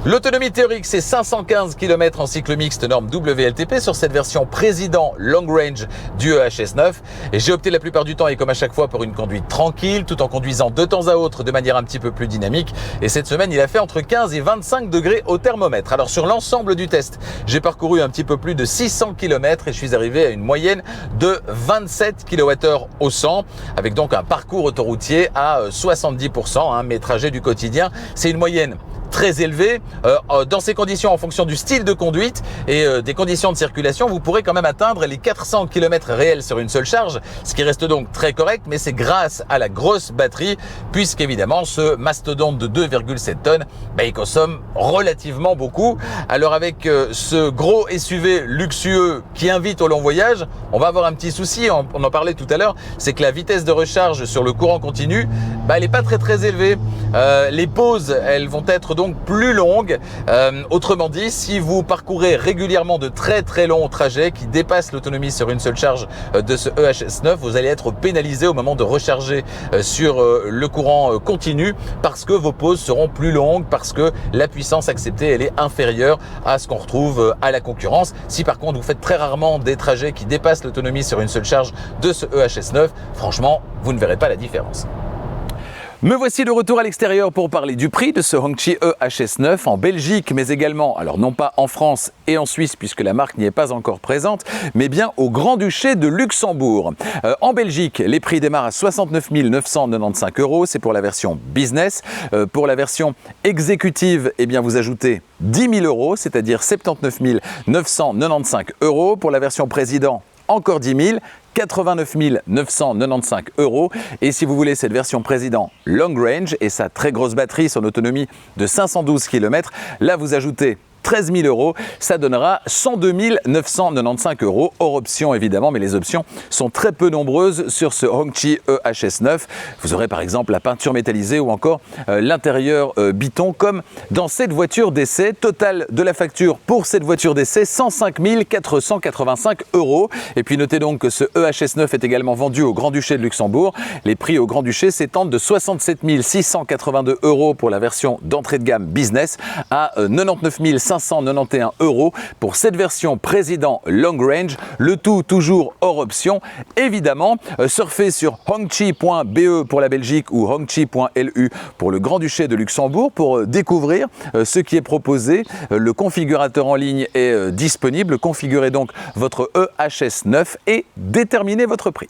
L'autonomie théorique, c'est 515 km en cycle mixte norme WLTP sur cette version président long range du EHS9. Et j'ai opté la plupart du temps, et comme à chaque fois, pour une conduite tranquille, tout en conduisant de temps à autre de manière un petit peu plus dynamique. Et cette semaine, il a fait entre 15 et 25 degrés au thermomètre. Alors sur l'ensemble du test, j'ai parcouru un petit peu plus de 600 km et je suis arrivé à une moyenne de 27 kWh au 100, avec donc un parcours autoroutier à 70%. Mes trajets du quotidien, c'est une moyenne très élevé. Dans ces conditions, en fonction du style de conduite et des conditions de circulation, vous pourrez quand même atteindre les 400 km réels sur une seule charge, ce qui reste donc très correct, mais c'est grâce à la grosse batterie, puisqu'évidemment ce mastodonte de 2,7 tonnes, il consomme relativement beaucoup. Alors avec ce gros SUV luxueux qui invite au long voyage, on va avoir un petit souci, on en parlait tout à l'heure, c'est que la vitesse de recharge sur le courant continu, elle n'est pas très élevée. Les pauses, elles vont être donc plus longues. Autrement dit, si vous parcourez régulièrement de très longs trajets qui dépassent l'autonomie sur une seule charge de ce EHS9, vous allez être pénalisé au moment de recharger sur le courant continu, parce que vos pauses seront plus longues, parce que la puissance acceptée, elle est inférieure à ce qu'on retrouve à la concurrence. Si par contre vous faites très rarement des trajets qui dépassent l'autonomie sur une seule charge de ce EHS9, franchement, vous ne verrez pas la différence. Me voici de retour à l'extérieur pour parler du prix de ce Hongqi EHS9 en Belgique, mais également, alors non pas en France et en Suisse puisque la marque n'y est pas encore présente, mais bien au Grand-Duché de Luxembourg. En Belgique, les prix démarrent à 69 995 €, c'est pour la version business. Pour la version exécutive, eh bien vous ajoutez 10 000 €, c'est-à-dire 79 995 €. Pour la version président, encore 10 000, 89 995 €. Et si vous voulez cette version président long range et sa très grosse batterie, son autonomie de 512 km, là vous ajoutez 13 000 €, ça donnera 102 995 €, hors option évidemment, mais les options sont très peu nombreuses sur ce Hongqi EHS9. Vous aurez par exemple la peinture métallisée ou encore l'intérieur biton, comme dans cette voiture d'essai. Total de la facture pour cette voiture d'essai, 105 485 €. Et puis notez donc que ce EHS9 est également vendu au Grand-Duché de Luxembourg. Les prix au Grand-Duché s'étendent de 67 682 € pour la version d'entrée de gamme business à 99 591 € pour cette version président long range, le tout toujours hors option. Évidemment, surfez sur hongqi.be pour la Belgique ou hongqi.lu pour le Grand-Duché de Luxembourg pour découvrir ce qui est proposé. Le configurateur en ligne est disponible. Configurez donc votre EHS9 et déterminez votre prix.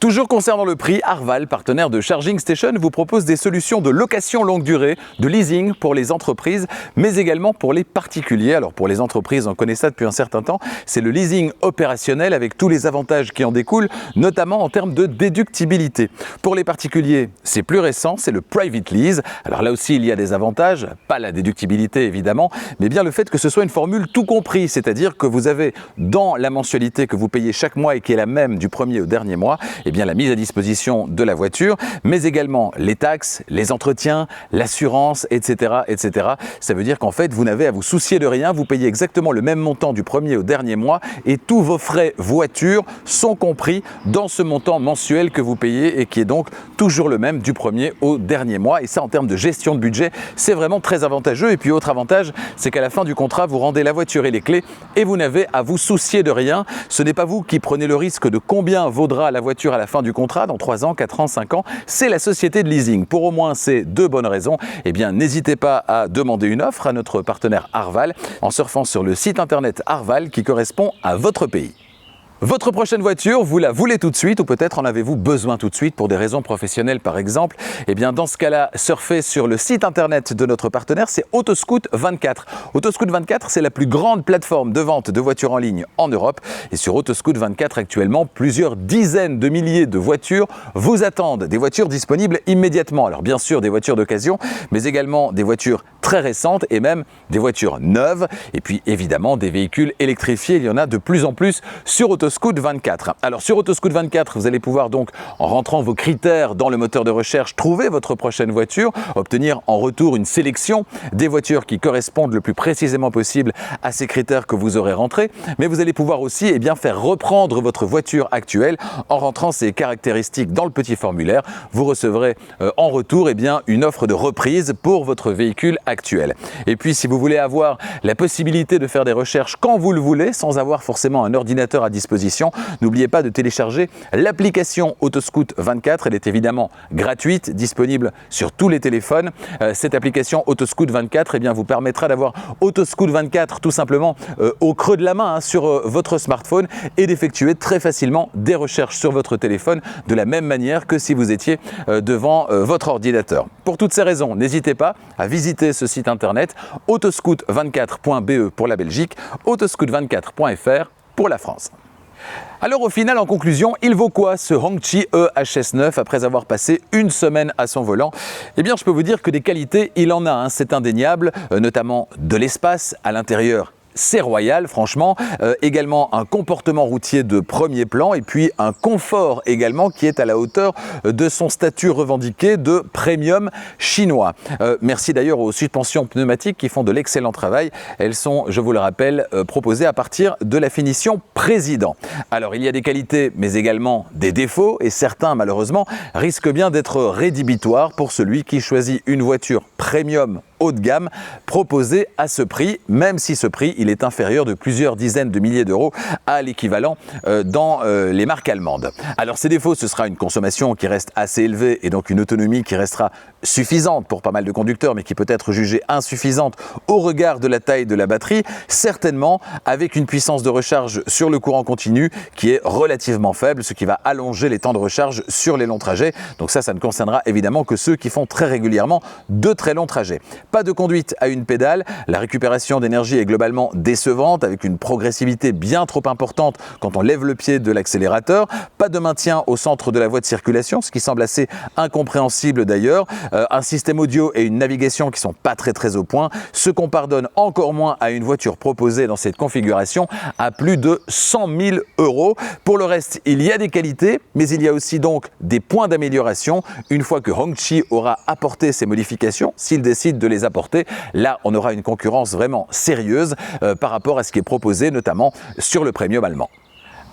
Toujours concernant le prix, Arval, partenaire de Charging Station, vous propose des solutions de location longue durée, de leasing pour les entreprises, mais également pour les particuliers. Alors pour les entreprises, on connaît ça depuis un certain temps, c'est le leasing opérationnel avec tous les avantages qui en découlent, notamment en termes de déductibilité. Pour les particuliers, c'est plus récent, c'est le private lease. Alors là aussi, il y a des avantages, pas la déductibilité évidemment, mais bien le fait que ce soit une formule tout compris, c'est-à-dire que vous avez dans la mensualité que vous payez chaque mois et qui est la même du premier au dernier mois, eh bien, la mise à disposition de la voiture, mais également les taxes, les entretiens, l'assurance, etc., etc. Ça veut dire qu'en fait, vous n'avez à vous soucier de rien, vous payez exactement le même montant du premier au dernier mois et tous vos frais voiture sont compris dans ce montant mensuel que vous payez et qui est donc toujours le même du premier au dernier mois. Et ça, en termes de gestion de budget, c'est vraiment très avantageux. Et puis, autre avantage, c'est qu'à la fin du contrat, vous rendez la voiture et les clés et vous n'avez à vous soucier de rien. Ce n'est pas vous qui prenez le risque de combien vaudra la voiture à la fin du contrat, dans 3 ans, 4 ans, 5 ans. C'est la société de leasing. Pour au moins ces 2 bonnes raisons, eh bien, n'hésitez pas à demander une offre à notre partenaire Arval en surfant sur le site internet Arval qui correspond à votre pays. Votre prochaine voiture, vous la voulez tout de suite ou peut-être en avez-vous besoin tout de suite pour des raisons professionnelles par exemple? Eh bien dans ce cas-là, surfez sur le site internet de notre partenaire, c'est Autoscout24. Autoscout24, c'est la plus grande plateforme de vente de voitures en ligne en Europe. Et sur Autoscout24 actuellement, plusieurs dizaines de milliers de voitures vous attendent. Des voitures disponibles immédiatement. Alors bien sûr des voitures d'occasion, mais également des voitures très récentes et même des voitures neuves. Et puis évidemment des véhicules électrifiés, il y en a de plus en plus sur Autoscout24. Alors sur Autoscout24, vous allez pouvoir donc, en rentrant vos critères dans le moteur de recherche, trouver votre prochaine voiture, obtenir en retour une sélection des voitures qui correspondent le plus précisément possible à ces critères que vous aurez rentrés. Mais vous allez pouvoir aussi faire reprendre votre voiture actuelle en rentrant ces caractéristiques dans le petit formulaire. Vous recevrez en retour une offre de reprise pour votre véhicule actuel. Et puis si vous voulez avoir la possibilité de faire des recherches quand vous le voulez, sans avoir forcément un ordinateur à disposition, n'oubliez pas de télécharger l'application Autoscout24. Elle est évidemment gratuite, disponible sur tous les téléphones. Cette application Autoscout24 vous permettra d'avoir Autoscout24 tout simplement au creux de la main sur votre smartphone et d'effectuer très facilement des recherches sur votre téléphone de la même manière que si vous étiez devant votre ordinateur. Pour toutes ces raisons, n'hésitez pas à visiter ce site internet autoscout24.be pour la Belgique, autoscout24.fr pour la France. Alors au final, en conclusion, il vaut quoi ce Hongqi EHS9 après avoir passé une semaine à son volant? Eh bien, je peux vous dire que des qualités, il en a, c'est indéniable, notamment de l'espace à l'intérieur. C'est royal, franchement. Également un comportement routier de premier plan et puis un confort également qui est à la hauteur de son statut revendiqué de premium chinois. Merci d'ailleurs aux suspensions pneumatiques qui font de l'excellent travail. Elles sont, je vous le rappelle, proposées à partir de la finition Président. Alors il y a des qualités mais également des défauts et certains malheureusement risquent bien d'être rédhibitoires pour celui qui choisit une voiture premium haut de gamme proposé à ce prix, même si ce prix il est inférieur de plusieurs dizaines de milliers d'euros à l'équivalent dans les marques allemandes. Alors ces défauts, ce sera une consommation qui reste assez élevée et donc une autonomie qui restera suffisante pour pas mal de conducteurs mais qui peut être jugée insuffisante au regard de la taille de la batterie, certainement avec une puissance de recharge sur le courant continu qui est relativement faible, ce qui va allonger les temps de recharge sur les longs trajets. Donc ça ne concernera évidemment que ceux qui font très régulièrement de très longs trajets. Pas de conduite à une pédale, la récupération d'énergie est globalement décevante avec une progressivité bien trop importante quand on lève le pied de l'accélérateur, pas de maintien au centre de la voie de circulation, ce qui semble assez incompréhensible d'ailleurs, un système audio et une navigation qui sont pas très au point, ce qu'on pardonne encore moins à une voiture proposée dans cette configuration à plus de 100 000 €. Pour le reste, il y a des qualités, mais il y a aussi donc des points d'amélioration. Une fois que Hongqi aura apporté ces modifications, s'il décide de les apporter, là on aura une concurrence vraiment sérieuse par rapport à ce qui est proposé notamment sur le premium allemand.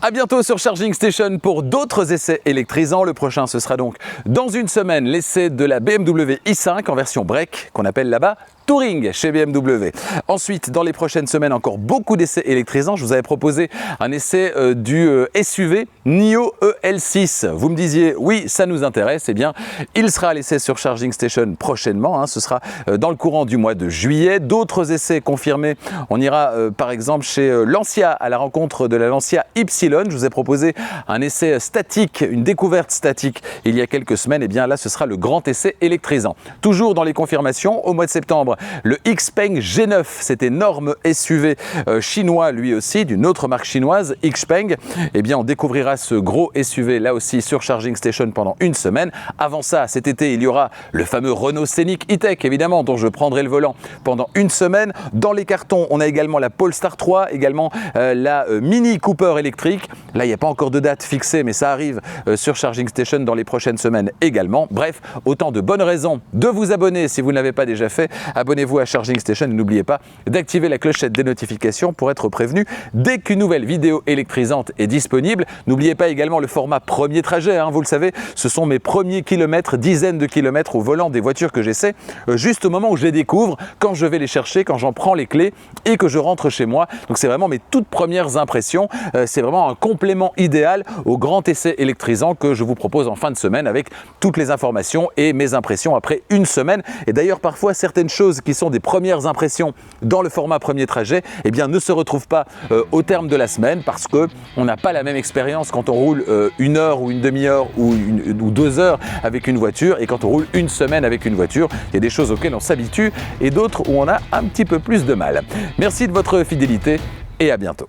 A bientôt sur Charging Station pour d'autres essais électrisants. Le prochain, ce sera donc dans une semaine l'essai de la BMW i5 en version break, qu'on appelle là-bas Touring chez BMW. Ensuite, dans les prochaines semaines, encore beaucoup d'essais électrisants. Je vous avais proposé un essai du SUV NIO EL6. Vous me disiez, oui, ça nous intéresse. Eh bien, il sera à l'essai sur Charging Station prochainement. Ce sera dans le courant du mois de juillet. D'autres essais confirmés. On ira par exemple chez Lancia à la rencontre de la Lancia Ypsilon. Je vous ai proposé un essai statique, une découverte statique il y a quelques semaines. Eh bien, là, ce sera le grand essai électrisant. Toujours dans les confirmations, au mois de septembre, septembre, le Xpeng G9, cet énorme SUV chinois lui aussi, d'une autre marque chinoise, Xpeng. Eh bien, on découvrira ce gros SUV là aussi sur Charging Station pendant une semaine. Avant ça, cet été, il y aura le fameux Renault Scénic E-Tech, évidemment, dont je prendrai le volant pendant une semaine. Dans les cartons, on a également la Polestar 3, également la Mini Cooper électrique. Là, il n'y a pas encore de date fixée, mais ça arrive sur Charging Station dans les prochaines semaines également. Bref, autant de bonnes raisons de vous abonner si vous ne l'avez pas déjà fait. Abonnez-vous à Charging Station et n'oubliez pas d'activer la clochette des notifications pour être prévenu dès qu'une nouvelle vidéo électrisante est disponible. N'oubliez pas également le format premier trajet, hein, vous le savez, ce sont mes premiers kilomètres, dizaines de kilomètres au volant des voitures que j'essaie, juste au moment où je les découvre, quand je vais les chercher, quand j'en prends les clés et que je rentre chez moi. Donc c'est vraiment mes toutes premières impressions, c'est vraiment un complément idéal au grand essai électrisant que je vous propose en fin de semaine avec toutes les informations et mes impressions après une semaine. Et d'ailleurs parfois certaines choses qui sont des premières impressions dans le format premier trajet, eh bien ne se retrouvent pas au terme de la semaine parce qu'on n'a pas la même expérience quand on roule une heure ou une demi-heure ou 2 heures avec une voiture et quand on roule une semaine avec une voiture. Il y a des choses auxquelles on s'habitue et d'autres où on a un petit peu plus de mal. Merci de votre fidélité et à bientôt.